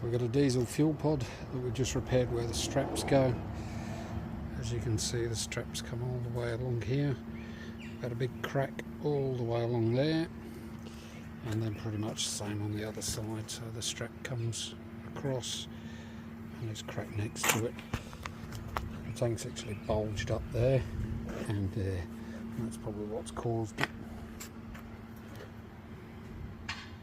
So we've got a diesel fuel pod that we just repaired where the straps go. As you can see, the straps come all the way along here. Got a big crack all the way along there, and then pretty much the same on the other side. So the strap comes across and it's cracked next to it. The tank's actually bulged up there and there. That's probably what's caused it.